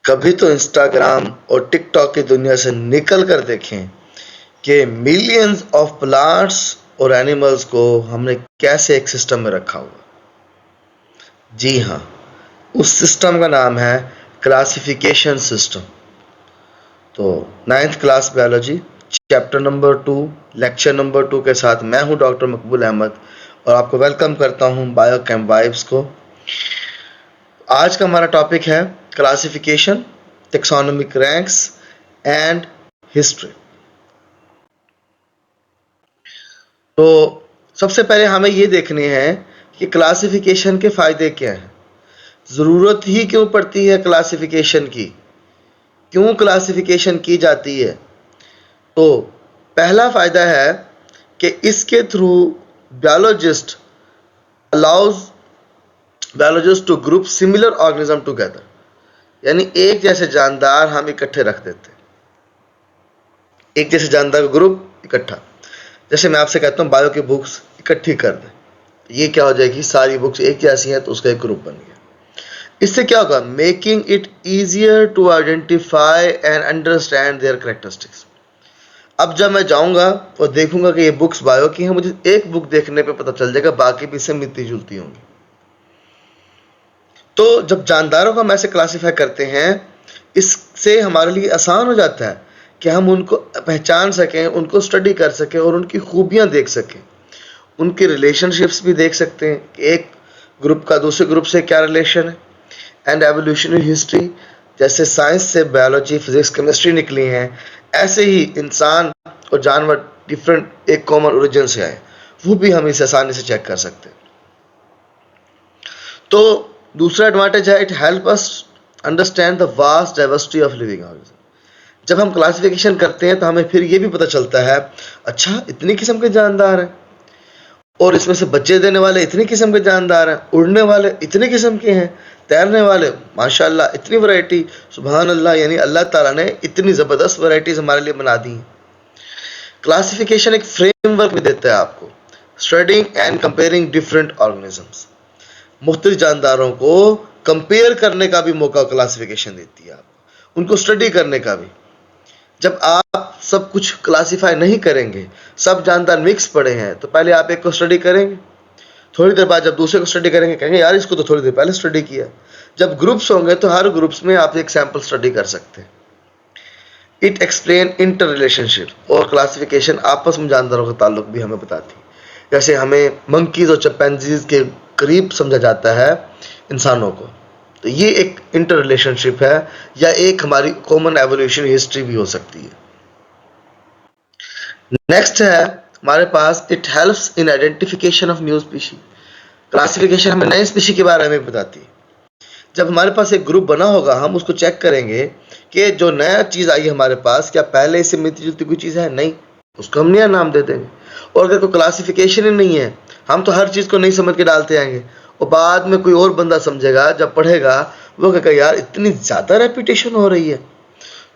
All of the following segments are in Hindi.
कभी तो इंस्टाग्राम और टिकटॉक की दुनिया से निकल कर देखें कि मिलियंस ऑफ प्लांट्स और एनिमल्स को हमने कैसे एक सिस्टम में रखा हुआ। जी हाँ, उस सिस्टम का नाम है क्लासिफिकेशन सिस्टम। तो 9th class biology chapter number 2 lecture number 2 के साथ मैं हूं डॉक्टर मकबूल अहमद और आपको वेलकम करता हूं बायोकेम वाइब्स को। आज का हमारा टॉपिक है classification, taxonomic ranks and history. तो सबसे पहले हमें ये देखने हैं कि क्लासिफिकेशन के फायदे क्या हैं, ज़रूरत ही क्यों पड़ती है क्लासिफिकेशन की, क्यों क्लासिफिकेशन की जाती है। तो पहला फायदा है कि इसके through biologist to group similar organism together, यानी एक जैसे जानदार हम इकट्ठे रख देते हैं, एक जैसे जानदार का ग्रुप इकट्ठा। जैसे मैं आपसे कहता हूँ बायो की बुक्स इकट्ठी कर दें, ये क्या हो जाएगी, सारी बुक्स एक जैसी हैं तो उसका एक ग्रुप बन गया। इससे क्या होगा, making it easier to identify and understand their characteristics. अब जब मैं जाऊंगा और देखूंगा कि ये बुक्स बायो की हैं, मुझे एक बुक देखने पे पता चल जाएगा बाकी भी इससे मिलती जुलती होंगी। तो जब जानदारों को हम ऐसे क्लासीफाई करते हैं, इससे हमारे लिए आसान हो जाता है कि हम उनको पहचान सकें, उनको स्टडी कर सकें और उनकी खूबियां देख सकें, उनके रिलेशनशिप्स भी देख सकते हैं कि एक ग्रुप का दूसरे ग्रुप से क्या रिलेशन है। एंड एवोल्यूशनरी हिस्ट्री, जैसे साइंस से बायोलॉजी, फिजिक्स, केमिस्ट्री निकली हैं, ऐसे ही इंसान और जानवर डिफरेंट एक कॉमन ओरिजिन से आए, वो भी हम इसे आसानी से चेक कर सकते हैं। तो दूसरा एडवांटेज है, it help us understand the vast diversity of living organism. जब हम क्लासिफिकेशन करते हैं तो हमें फिर ये भी पता चलता है, अच्छा इतनी किस्म के जानदार हैं और इसमें से बच्चे देने वाले इतनी किस्म के जानदार हैं, उड़ने वाले इतने किस्म के हैं, तैरने वाले माशाल्लाह इतनी वैरायटी, सुभान अल्लाह, यानी अल्लाह ताला ने इतनी ज़बरदस्त वैरायटीज़ हमारे लिए बना दी। क्लासिफिकेशन एक फ्रेमवर्क भी देता है आपको, studying and comparing different organisms, मुख्तलिफ जानदारों को कंपेयर करने का भी मौका क्लासिफिकेशन देती है आपको, उनको स्टडी करने का भी। जब आप सब कुछ क्लासिफाई नहीं करेंगे, सब जानदार मिक्स पड़े हैं, तो पहले आप एक को स्टडी करेंगे, थोड़ी देर बाद जब दूसरे को स्टडी करेंगे कहेंगे यार इसको तो थोड़ी देर पहले स्टडी किया। जब ग्रुप्स होंगे तो हर ग्रुप्स में आप एक सैंपल स्टडी कर सकते हैं। इट एक्सप्लेन इंटर रिलेशनशिप, और क्लासिफिकेशन आपस में जानदारों का ताल्लुक भी हमें बताती है। जैसे हमें मंकीज और चिंपैंजीज के करीब समझा जाता है इंसानों को, तो ये एक इंटर रिलेशनशिप है, या एक हमारी कॉमन एवोल्यूशन हिस्ट्री भी हो सकती है। नेक्स्ट है हमारे पास, it helps in identification of new species. Classification हमें नए स्पीशी के बारे में बताती है। जब हमारे पास एक ग्रुप बना होगा, हम उसको चेक करेंगे कि जो नया चीज़ आई है हमारे पास, क्या पहले इससे मिलती जुलती कोई चीज़ है, नहीं, उसको हम नया नाम दे देंगे। और अगर कोई क्लासिफिकेशन ही नहीं है, हम तो हर चीज़ को नहीं समझ के डालते आएंगे, और बाद में कोई और बंदा समझेगा, जब पढ़ेगा वो कहेगा यार इतनी ज़्यादा रेपिटेशन हो रही है।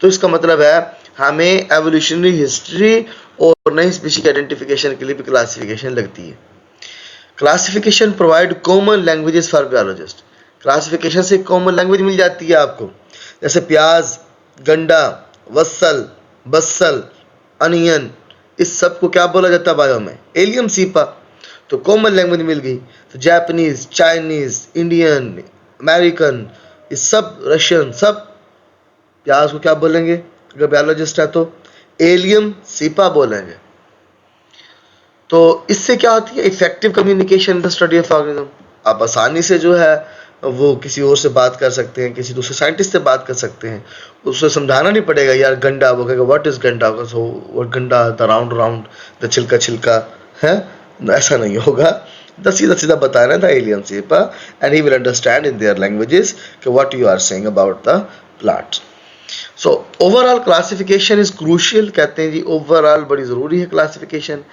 तो इसका मतलब है हमें एवोल्यूशनरी हिस्ट्री और नई स्पीशी के आइडेंटिफिकेशन के लिए भी क्लासिफिकेशन लगती है। Classification provide common languages for biologist. Classification से कॉमन लैंग्वेज मिल जाती है आपको, जैसे प्याज, गंडा, वत्सल, बस्सल, अनियन, इस सब को क्या बोला जाता है बायो में, एलियम सीपा। तो कॉमन लैंग्वेज मिल गई। तो जापानीज, चाइनीज, इंडियन, अमेरिकन, ये सब, रशियन, सब प्याज को क्या बोलेंगे, अगर बायोलॉजिस्ट है तो एलियम सीपा बोलेंगे। तो इससे क्या होती है, effective communication in the study of organism. आप आसानी से जो है वो किसी और से बात कर सकते हैं, किसी दूसरे साइंटिस्ट से बात कर सकते हैं, उससे समझाना नहीं पड़ेगा यार गंडा, वो कहेगा व्हाट इज गंडा, सो व्हाट गंडा, द राउंड राउंड, द छिलका छिलका है, ऐसा नहीं होगा। द सीधा सीधा बताना था एलियन सीपा, and he will understand in their languages कि what you are saying about the plant. So overall classification is crucial, कहते हैं जी ओवरऑल बड़ी ज़रूरी है क्लासिफिकेशन,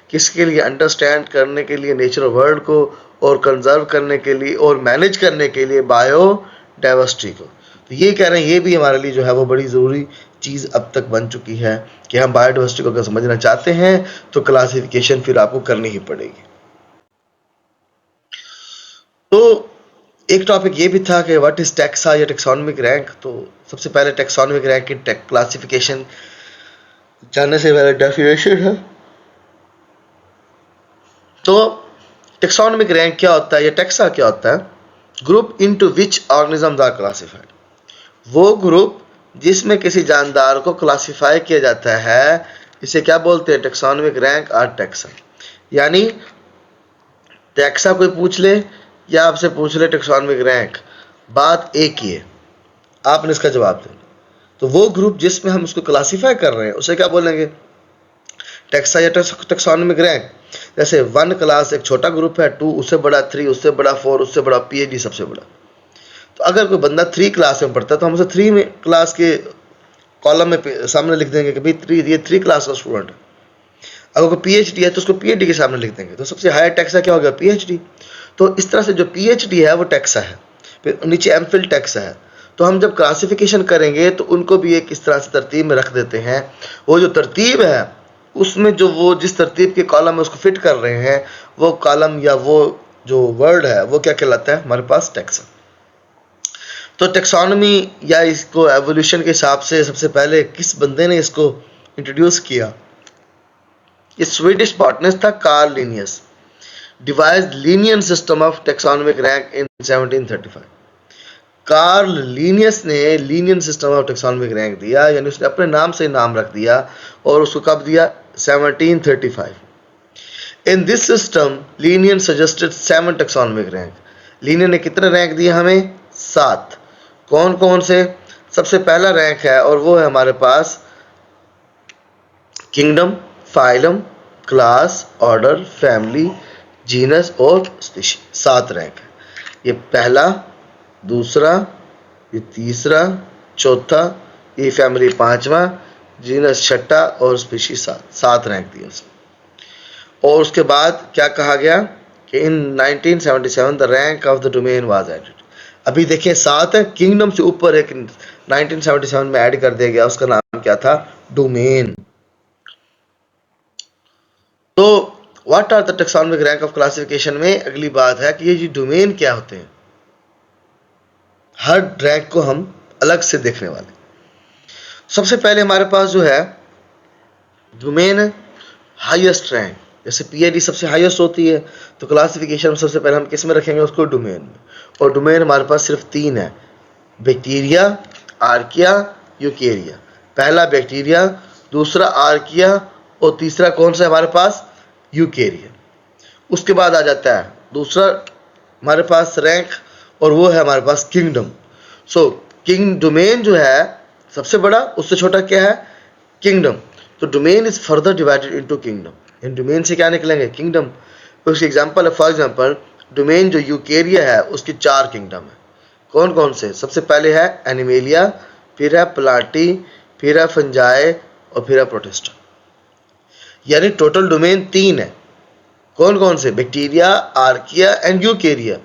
किसके लिए, अंडरस्टैंड करने के लिए नेचुरल वर्ल्ड को, और कंजर्व करने के लिए और मैनेज करने के लिए बायो डाइवर्सिटी को। तो ये कह रहे हैं ये भी हमारे लिए जो है वो बड़ी ज़रूरी चीज़ अब तक बन चुकी है कि हम बायोडाइवर्सिटी को अगर समझना चाहते हैं तो क्लासिफिकेशन फिर आपको करनी ही पड़ेगी। तो एक टॉपिक ये भी था कि व्हाट इज टैक्सा या टेक्सोनॉमिक रैंक। तो सबसे पहले टेक्सोनॉमिक रैंक की क्लासिफिकेशन जानने से पहले डेफिनेशन है। तो टेक्सोनॉमिक रैंक क्या होता है या टैक्सा क्या होता है? Group into which organisms are classified, वो ग्रुप जिसमें किसी जानदार को क्लासिफाई किया जाता है, इसे क्या बोलते हैं? टेक्सोनॉमिक रैंक और टैक्सा। यानी टैक्सा कोई पूछ ले या आपसे पूछ ले टेक्सोनॉमिक रैंक, बात एक ही है, आपने इसका जवाब देना। तो वो ग्रुप जिसमें हम उसको क्लासिफाई कर रहे हैं उसे क्या बोलेंगे? टैक्सा या टेक्सोनॉमिक रैंक। जैसे 1 क्लास एक छोटा ग्रुप है, 2 उससे बड़ा, 3 उससे बड़ा, 4 उससे बड़ा, PhD सबसे बड़ा। तो अगर कोई बंदा 3 क्लास में पढ़ता है तो हम उसे 3 में क्लास के कॉलम में सामने लिख देंगे कि भाई ये 3 क्लास का स्टूडेंट है। अगर कोई PhD है तो उसको PhD के सामने लिख देंगे। तो सबसे हायर टैक्सा क्या हो गया? PhD। तो इस तरह से जो PhD है वो टैक्सा है, फिर नीचे MPhil टैक्सा है। तो हम जब क्लासिफिकेशन करेंगे तो उनको भी एक इस तरह से तरतीब में रख देते हैं। वो जो तरतीब है उसमें जो वो जिस तरतीब के कॉलम में उसको फिट कर रहे हैं, वो कॉलम या वो जो वर्ड है वो क्या कहलाता है हमारे पास? टैक्सा। तो टेक्सोनॉमी या इसको एवोल्यूशन के हिसाब से सबसे पहले किस बंदे ने इसको इंट्रोड्यूस किया? ये स्वीडिश बॉटनिस्ट था Carl Linnaeus. Devised Linnaean system of taxonomic rank in 1735। Carl Linnaeus ने Linnaean system of taxonomic rank दिया, यानी उसने अपने नाम से नाम रख दिया। और उसको कब दिया? 1735। In this system Linnean suggested 7 taxonomic rank. Linnean ने कितने रैंक दिए हमें? 7। कौन कौन से? सबसे पहला रैंक है और वो है हमारे पास kingdom, phylum, class, order, family, genus और स्पीशी। 7 रैंक है। ये पहला, दूसरा, ये तीसरा, चौथा, ये फैमिली 5वां, जीनस 6ठा और स्पीशी 7 रैंक दिए उसने। और उसके बाद क्या कहा गया कि in 1977 the rank of the domain was added. अभी देखिए 7 है, किंगडम से ऊपर एक 1977 में ऐड कर दिया गया, उसका नाम क्या था? डोमेन। तो what are the taxonomic rank of classification में अगली बात है कि ये जी डोमेन क्या होते हैं। हर रैंक को हम अलग से देखने वाले। सबसे पहले हमारे पास जो है डोमेन हाईएस्ट रैंक। जैसे PhD सबसे हाईएस्ट होती है, तो क्लासिफिकेशन में सबसे पहले हम किस में रखेंगे उसको? डोमेन में। और डोमेन हमारे पास सिर्फ 3 है, बैक्टीरिया, आर्किया, यूकेरिया। पहला बैक्टीरिया, दूसरा आर्किया और तीसरा कौन सा हमारे पास? यूकेरिया। उसके बाद आ जाता है दूसरा हमारे पास रैंक और वो है हमारे पास किंगडम। सो किंग डोमेन जो है सबसे बड़ा, उससे छोटा क्या है? किंगडम। तो domain is further divided into kingdom. In domain से क्या निकलेंगे? किंगडम। उसकी एग्जांपल है, फॉर एग्जांपल डोमेन जो यूकेरिया है उसकी 4 किंगडम है। कौन कौन से? सबसे पहले है एनिमेलिया, फिर है प्लाटी, फिर है फंजाई और फिर है प्रोटिस्टा। यानी टोटल डोमेन 3 है। कौन कौन से? Bacteria, archaea and Eukarya.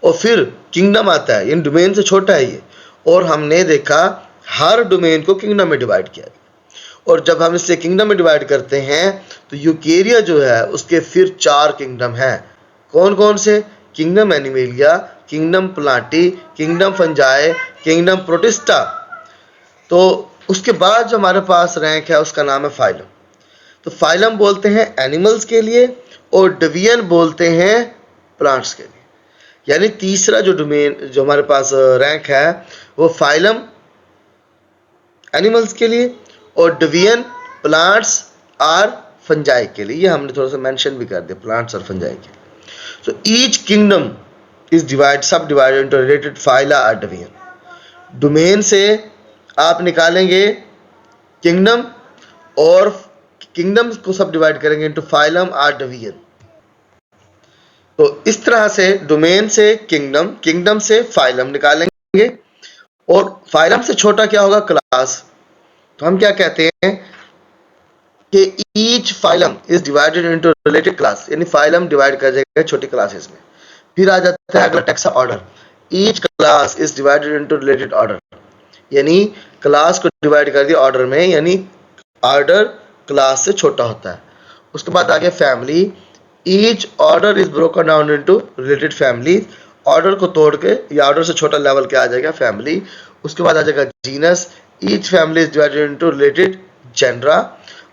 और फिर किंगडम आता है, इन डोमेन से छोटा है ये। और हमने देखा हर डोमेन को किंगडम में डिवाइड किया। और जब हम इसे किंगडम में डिवाइड करते हैं तो यूकेरिया जो है उसके फिर 4 किंगडम हैं। कौन कौन से? Kingdom animalia, kingdom प्लाटी, kingdom fungi, kingdom protista. तो उसके बाद जो हमारे पास रैंक है उसका नाम है फाइलम। तो फाइलम बोलते हैं एनिमल्स के लिए और डिवीजन बोलते हैं प्लांट्स के लिए। यानी तीसरा जो डोमेन जो हमारे पास रैंक है वो फाइलम एनिमल्स के लिए और डिवीजन प्लांट्स और फंजाई के लिए। ये हमने थोड़ा सा मेंशन भी कर दिया, प्लांट्स और फंजाई के। सो ईच किंगडम इज सब डिवाइडेड इनटू रिलेटेड फाइला और डिवीजन। डोमेन से आप निकालेंगे किंगडम और किंगडम को सब डिवाइड करेंगे इनटू फाइलम और डिवीजन। तो इस तरह से डोमेन से किंगडम, किंगडम से फाइलम निकालेंगे और फाइलम से छोटा क्या होगा? क्लास। तो हम क्या कहते हैं कि each phylum is divided into related class, यानी फाइलम डिवाइड कर जाएगा छोटी क्लासेस में। फिर आ जाता है अगला taxa order. Each class is divided into related order, यानी क्लास को डिवाइड कर दिया ऑर्डर में, यानी ऑर्डर क्लास से छोटा होता है। उसके बाद आ गया family. Each order is broken down into related family order को तोड़ के, या ऑर्डर से छोटा लेवल क्या आ जाएगा, फैमिली। उसके बाद आ जाएगा genus, each family is divided into related genera,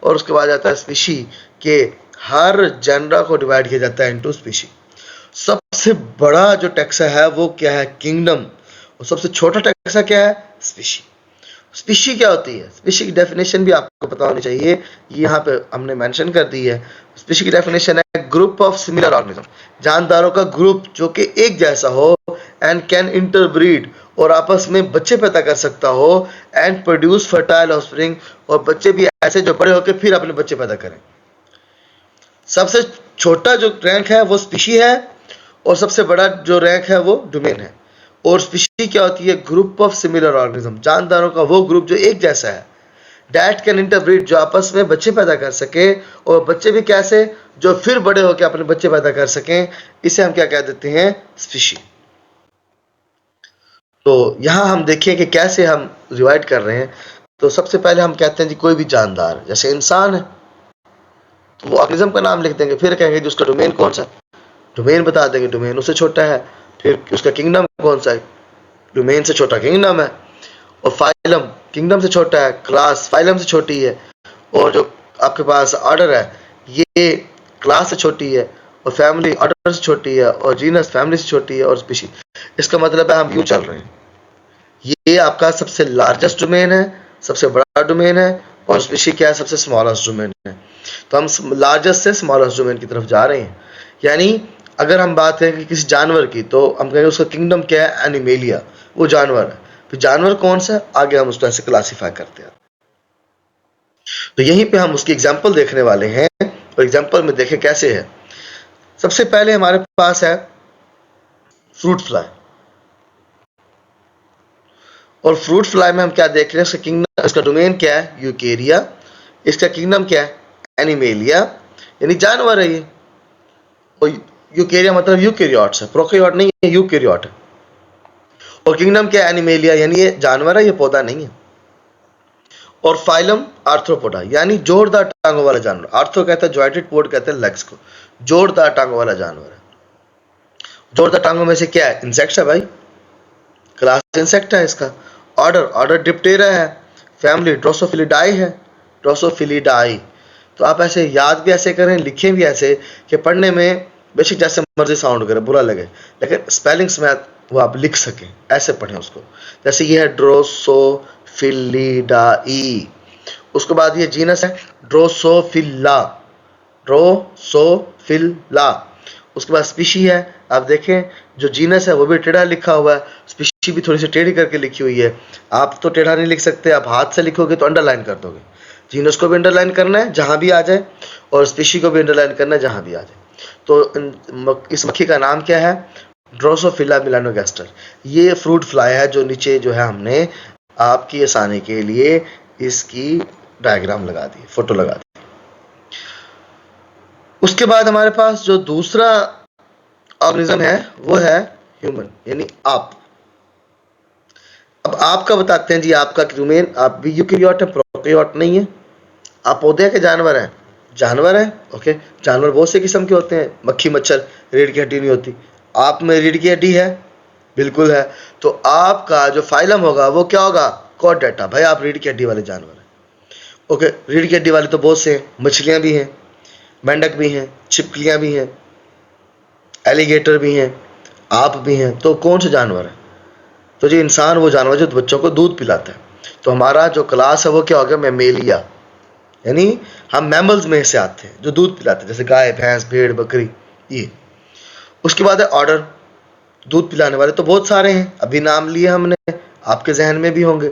और उसके बाद आता है स्पीशी के हर जेनरा को डिवाइड किया जाता है इनटू स्पीशी। सबसे बड़ा जो टैक्सा है वो क्या है, किंगडम, और सबसे छोटा टैक्सा क्या है, स्पीशी। स्पीशी क्या होती है, स्पीशी की डेफिनेशन भी आपको पता होनी चाहिए, ये यहाँ पे हमने मेंशन कर दी है। स्पीशी की डेफिनेशन है ग्रुप ऑफ सिमिलर ऑर्गेनिज्म, जानदारों का ग्रुप जो कि एक जैसा हो, एंड कैन इंटरब्रीड, और आपस में बच्चे पैदा कर सकता हो, एंड प्रोड्यूस फर्टाइल ऑफस्प्रिंग, और बच्चे भी ऐसे जो बड़े होकर फिर अपने बच्चे पैदा करें। सबसे छोटा जो रैंक है वो स्पीशी है, और सबसे बड़ा जो रैंक है वो डोमेन है। और स्पीशी क्या होती है, ग्रुप ऑफ सिमिलर ऑर्गेनिज्म, जानदारों का वो ग्रुप जो एक जैसा है, डैट कैन इंटरब्रीड, जो आपस में बच्चे पैदा कर सके, और बच्चे भी कैसे, जो फिर बड़े होकर अपने बच्चे पैदा कर सकें, इसे हम क्या कह देते हैं, स्पीशी। तो यहां हम देखिए कि कैसे हम डिवाइड कर रहे हैं। तो सबसे पहले हम कहते हैं जी कोई भी जानदार, जैसे इंसान है तो वो ऑर्गेनिज्म का नाम लिख देंगे, फिर कहेंगे जी उसका डोमेन कौन सा, डोमेन बता देंगे, डोमेन उससे छोटा है, फिर उसका किंगडम कौन सा है, डोमेन से छोटा किंगडम है, और फाइलम किंगडम से छोटा है, क्लास फाइलम से छोटी है, और जो आपके पास ऑर्डर है ये क्लास से छोटी है, और फैमिली ऑर्डर से छोटी है, और जीनस फैमिली से छोटी है, और स्पीशी। इसका मतलब है हम यूं चल रहे हैं, ये आपका सबसे लार्जेस्ट डोमेन है, सबसे बड़ा डोमेन है, और स्पीशी क्या है, सबसे स्मॉलेस्ट डोमेन है। तो हम लार्जेस्ट से स्मॉलेस्ट डोमेन की तरफ जा रहे हैं। यानी अगर हम बात करें कि किसी जानवर की, तो हम कहेंगे उसका किंगडम क्या है, एनिमेलिया, वो जानवर है। फिर जानवर कौन सा, आगे हम उसको ऐसे क्लासीफाई करते हैं। तो यहीं पे हम उसकी एग्जांपल देखने वाले हैं, और एग्जांपल में देखें कैसे है। सबसे पहले हमारे पास है फ्रूट फ्लाई, और फ्रूट फ्लाई में हम क्या देख रहे हैं, इसका किंगडम, इसका डोमेन क्या है, यूकेरिया, इसका किंगडम क्या है, एनिमेलिया, यानी जानवर है ये। और यूकेरिया मतलब यूकेरियोट्स है, प्रोकैरियोट नहीं है, यूकेरियोट है। और किंगडम क्या है, एनिमेलिया, यानी ये जानवर है, ये पौधा नहीं है। और फाइलम आर्थ्रोपोडा, यानी जोरदार टांगों वाला जानवर। आर्थ्रो कहता है जॉइंटेड, पोड कहते हैं लेग्स को, जोरदार टांगों वाला जानवर है। जोरदार टांगों में से क्या है, इंसेक्ट्स है भाई, क्लास इंसेक्ट है इसका। ऑर्डर डिप्टेरा है, फैमिली ड्रोसोफिलिडाई है, ड्रोसोफिलिडाई। तो आप ऐसे याद भी ऐसे करें, लिखें भी ऐसे कि पढ़ने में बेशक जैसे मर्जी साउंड करे, बुरा लगे, लेकिन स्पेलिंग्स में वो आप लिख सकें, ऐसे पढ़ें उसको। जैसे ये है ड्रोसोफिलिडाई, उसके बाद ये जीनस है ड्रोसोफिला, ड्रोसोफिला। उसके बाद स्पीशी है, आप देखें जो जीनस है वो भी टेढ़ा लिखा हुआ है, स्पीशी भी थोड़ी सी टेढ़ी करके लिखी हुई है। आप तो टेढ़ा नहीं लिख सकते, आप हाथ से लिखोगे तो अंडरलाइन कर दोगे। जीनस को भी अंडरलाइन करना है जहां भी आ जाए, और स्पीशी को भी अंडरलाइन करना है जहां भी आ जाए। तो इस मक्खी का नाम क्या है, ड्रोसोफिला मिलानोगैस्टर। ये फ्रूट फ्लाई है, जो नीचे जो है हमने आपकी आसानी के लिए इसकी डायग्राम लगा दी, फोटो लगा दी। उसके बाद हमारे पास जो दूसरा ऑर्गेनिज्म है वो है ह्यूमन, यानी आप। अब आपका बताते हैं जी, आपका डोमेन, आप भी यूकेरियोट है, प्रोकैरियोट नहीं है। आप पौधे के जानवर हैं, जानवर है, ओके। जानवर बहुत से किस्म के होते हैं, मक्खी मच्छर, रीढ़ की हड्डी नहीं होती। आप में रीढ़ की हड्डी है, बिल्कुल है। तो आपका जो फाइलम होगा वो क्या होगा, कॉर्डेटा, भाई आप रीढ़ की हड्डी वाले जानवर हैं, ओके। रीढ़ की हड्डी वाले तो बहुत से हैं, मछलियां भी हैं, मेंढक भी हैं, छिपकलियां भी हैं, एलिगेटर भी हैं, आप भी हैं। तो कौन से जानवर है, तो जी इंसान वो जानवर जो बच्चों को दूध पिलाता है। तो हमारा जो क्लास है वो क्या हो गया, मैमेलिया, यानी हम मैमल्स में से आते हैं जो दूध पिलाते हैं, जैसे गाय, भैंस, भेड़, बकरी, ये। उसके बाद है ऑर्डर, दूध पिलाने वाले तो बहुत सारे हैं, अभी नाम लिए हमने, आपके जहन में भी होंगे।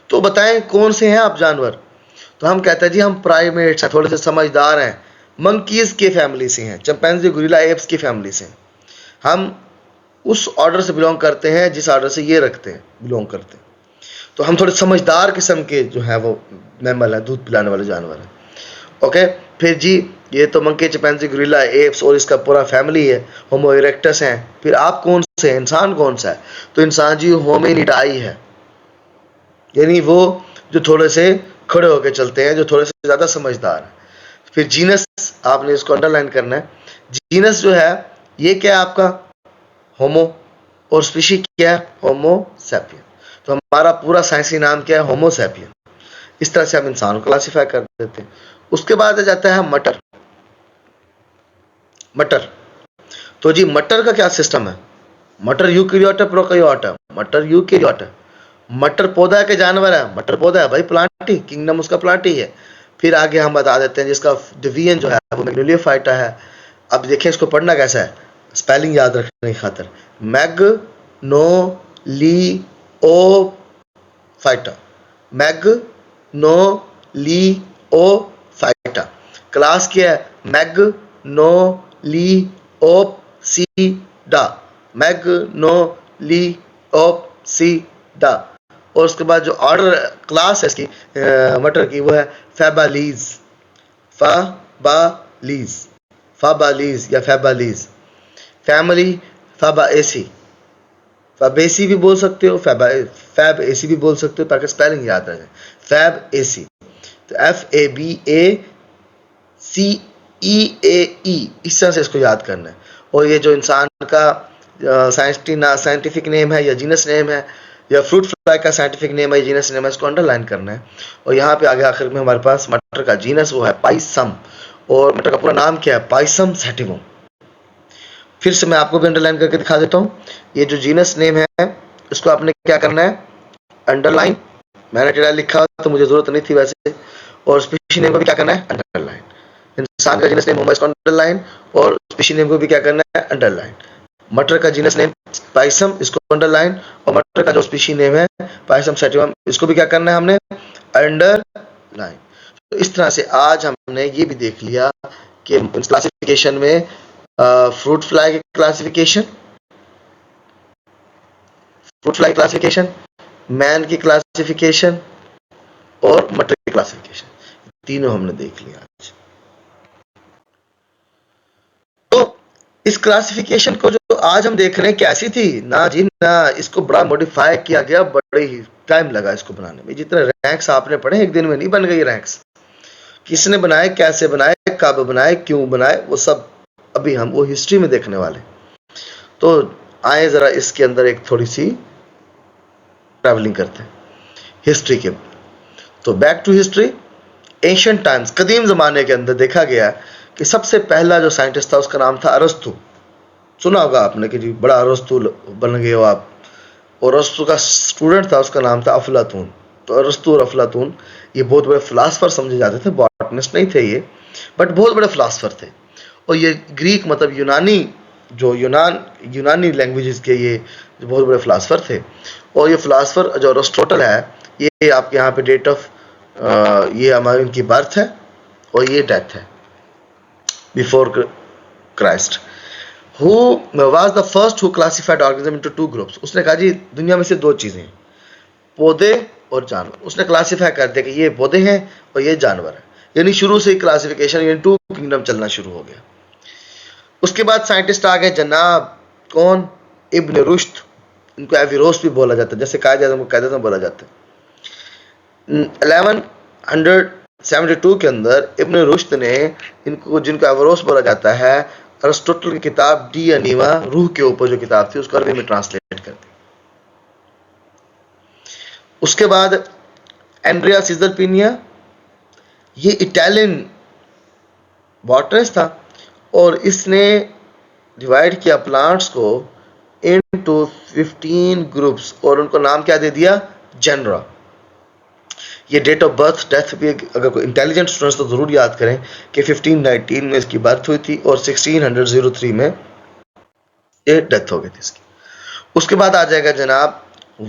तो बताएं कौन से हैं आप जानवर। तो हम कहते हैं जी हम प्राइमेट्स हैं, थोड़े से समझदार हैं, मंकीज के फैमिली से हैं, चिंपैंजी, गोरिल्ला, एप्स की फैमिली से हैं। हम उस ऑर्डर से बिलोंग करते हैं जिस ऑर्डर से ये रखते हैं, बिलोंग करते हैं। तो हम थोड़े समझदार किस्म के जो है वो मैमल है, दूध पिलाने वाले जानवर हैं, ओके। फिर जी ये तो मंकी, चिंपैंजी, गोरिल्ला, एप्स और इसका पूरा फैमिली है, होमो इरेक्टस हैं। फिर आप कौन से हैं, इंसान कौन सा है, तो इंसान जी होमिनिडाई है, यानी वो जो थोड़े से खड़े होकर चलते हैं, जो थोड़े से ज़्यादा समझदार हैं। फिर जीनस, आपने इसको अंडरलाइन करना है। जीनस जो है ये क्या है आपका, होमो, और स्पीशी क्या है? होमो सैपियन। तो हमारा पूरा साइंसी नाम क्या है? होमो सैपियन। इस तरह से हम इंसान को क्लासिफाई कर देते हैं। उसके बाद आ जाता है मटर। मटर, तो जी मटर का क्या सिस्टम है? मटर यूकेरियोट है, प्रोकैरियोट है? मटर यूकेरियोट है। मटर पौधा के जानवर है? मटर पौधा है भाई, प्लांट ही, किंगडम उसका प्लांट ही है। फिर आगे हम बता देते हैं जिसका डिवीजन जो है वो मैग्नोलियोफाइटा है। अब देखिए इसको पढ़ना कैसा है, स्पेलिंग याद रखने की खातिर, मैग्नोलियोफाइटा, मैग्नोलियोफाइटा। क्लास क्या है? मैग्नोलियोप्सिडा, मैग्नोलियोप्सिडा। और उसके बाद जो ऑर्डर क्लास है इसकी मटर की वो है फैबालीज, फाबालीज, फाबालीज या फैबालीज। फैमिली फाबाएसी, फैबेसी भी बोल सकते हो, फैब एसी भी बोल सकते हो, ताकि स्पेलिंग याद रहे। फैब एसी, तो FABACEAE, इस तरह से इसको याद करना है। और ये जो इंसान का साइंटिफिक नेम है या जीनस नेम है, या फ्रूट फ्लाई का साइंटिफिक नेम है या जीनस नेम है, इसको अंडरलाइन करना है। और यहाँ पे आगे आखिर में हमारे पास मटर का जीनस वो है पाइसम, और मटर का पूरा नाम क्या है? Pisum sativum. फिर से मैं आपको भी अंडरलाइन करके दिखा देता हूँ। ये जो जीनस नेम है इसको आपने क्या करना है? अंडरलाइन। मैंने टेढ़ा लिखा तो मुझे जरूरत नहीं थी वैसे। और स्पीशी नेम को भी क्या करना है? अंडरलाइन। इंसान का जीनस नेम होगा, इसको अंडरलाइन, और स्पीशी नेम को भी क्या करना है? अंडरलाइन। मटर का जीनस नेम पाइसम, इसको अंडरलाइन, और मटर का जो स्पीशी नेम है पाइसम सैटिवम, इसको भी क्या करना है हमने? अंडरलाइन। तो इस तरह से आज हमने ये भी देख लिया कि क्लासिफिकेशन में फ्रूट फ्लाई की classification, fruit fly classification, man की क्लासिफिकेशन और मटर की क्लासिफिकेशन, तीनों हमने देख लिया आज। तो इस क्लासिफिकेशन को जो आज हम देख रहे हैं कैसी थी ना जी ना, इसको बड़ा मॉडिफाई किया गया, बड़े ही टाइम लगा इसको बनाने में। जितने रैंक्स आपने पढ़े एक दिन में नहीं बन गई रैंक्स। किसने बनाए, कैसे बनाए, कब बनाए, क्यों बनाए, वो सब अभी हम वो हिस्ट्री में देखने वाले। तो आए जरा इसके अंदर एक थोड़ी सी ट्रैवलिंग करते हैं हिस्ट्री के। तो back to history. Ancient times, कदीम जमाने के अंदर देखा गया कि सबसे पहला जो साइंटिस्ट था उसका नाम था अरस्तु। सुना होगा आपने कि जी बड़ा अरस्तु बन गए हो आप। और अरस्तु का स्टूडेंट था, उसका नाम था अफलातून। तो अरस्तु और अफलातून ये बहुत बड़े फिलासफर समझे जाते थे, बॉटनिस्ट नहीं थे ये, बट बहुत बड़े फिलासफर थे। और ये ग्रीक मतलब यूनानी, जो यूनानी लैंग्वेजेस के ये बहुत बड़े फिलासफर थे। और ये फिलासफर जो अरिस्टोटल है, ये आपके यहाँ पे डेट ऑफ ये हमारी इनकी बर्थ है और ये डेथ है before Christ. Who was the first who classified organism into two groups. उसने कहा जी दुनिया में से दो चीजें, पौधे और जानवर। उसने क्लासिफाई कर दिया कि ये पौधे हैं और ये जानवर है। यानी शुरू से ही क्लासिफिकेशन, यानी टू किंगडम चलना शुरू हो गया। उसके बाद साइंटिस्ट आ गए जनाब, कौन? इब्न रुश्द। इनको एविरोस भी बोला जाता है, जैसे कायदे आज़म को कायदे आज़म बोला जाता है। 1172 के अंदर इब्न रुश्द ने इनको, जिनको एविरोस बोला जाता है, अरिस्टोटल की किताब डी अनीवा, रूह के ऊपर जो किताब थी, उसको अरबी में ट्रांसलेट कर दी। उसके बाद एंड्रिया सीजरपिनिया, ये इटालियन बॉटनिस्ट था, और इसने डिवाइड किया प्लांट्स को इनटू 15 ग्रुप्स, और उनको नाम क्या दे दिया? जेनरा। ये डेट ऑफ बर्थ डेथ भी, अगर कोई इंटेलिजेंट स्टूडेंट्स तो जरूर याद करें कि 1519 में इसकी बर्थ हुई थी और 1603 में ये डेथ हो गई थी इसकी। उसके बाद आ जाएगा जनाब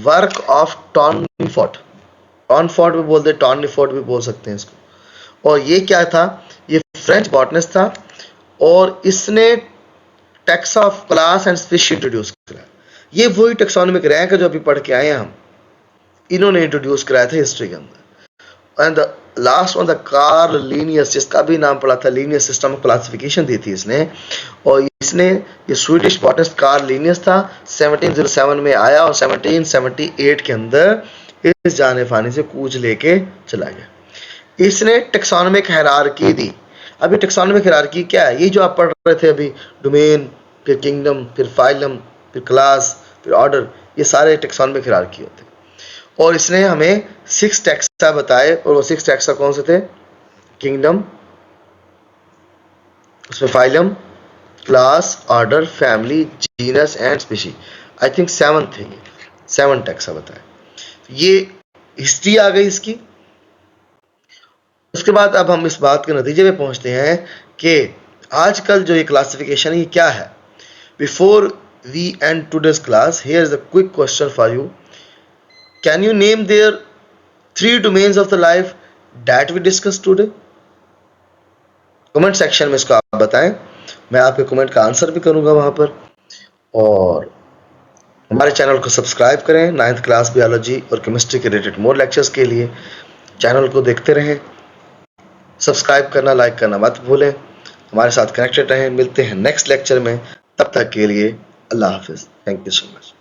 वर्क ऑफ टॉर्नीफोर्ट। टॉर्नीफोर्ट भी बोलते हैं, टॉर्नीफोर्ट भी बोल सकते हैं इसको। और ये क्या था? ये फ्रेंच बॉटनिस्ट था, और इसने tax of class and species introduce कराया। ये वही टेक्सोनोमिक रैंक है जो अभी पढ़ के आए हैं हम, इन्होंने इंट्रोड्यूस कराया था हिस्ट्री के अंदर। And the last one the Karl Linnaeus, जिसका भी नाम पड़ा था, लीनियस सिस्टम ऑफ क्लासिफिकेशन दी थी इसने। और इसने, ये स्वीडिश बॉटनिस्ट कार्ल लीनियस था, 1707 में आया और 1778 के अंदर इस जाने फानी से कूच लेके चला गया। इसने टेक्सोनोमिक हायरार्की दी। अभी टेक्सोनोमिक हायरार्की क्या है? ये जो आप पढ़ रहे थे अभी, डोमेन, फिर किंगडम, फिर फाइलम, फिर क्लास, फिर ऑर्डर, ये सारे टेक्सोनॉमिक हायरार्की होते हैं। और इसने हमें 6 टैक्सा बताए, और वो 6 टैक्सा कौन से थे? किंगडम, उसमें phylum, class, order, family, genus and species. I think 7 थे, ये 7 टैक्सा बताए। ये हिस्ट्री आ गई इसकी। उसके बाद अब हम इस बात के नतीजे पे पहुंचते हैं कि आजकल जो ये क्लासिफिकेशन है ये क्या है। Before we end today's class, here is a quick question for you. Can you name their 3 domains of the life that we discuss today? Comment section में इसको आप बताएं, मैं आपके कमेंट का आंसर भी करूंगा वहां पर। और हमारे चैनल को सब्सक्राइब करें 9th क्लास बायोलॉजी और केमिस्ट्री के रिलेटेड मोर लेक्चर्स के लिए। चैनल को देखते रहें, सब्सक्राइब करना, लाइक करना मत भूलें। हमारे साथ कनेक्टेड रहें। मिलते हैं नेक्स्ट लेक्चर में, तब तक के लिए अल्लाह हाफिज़। Thank you so much.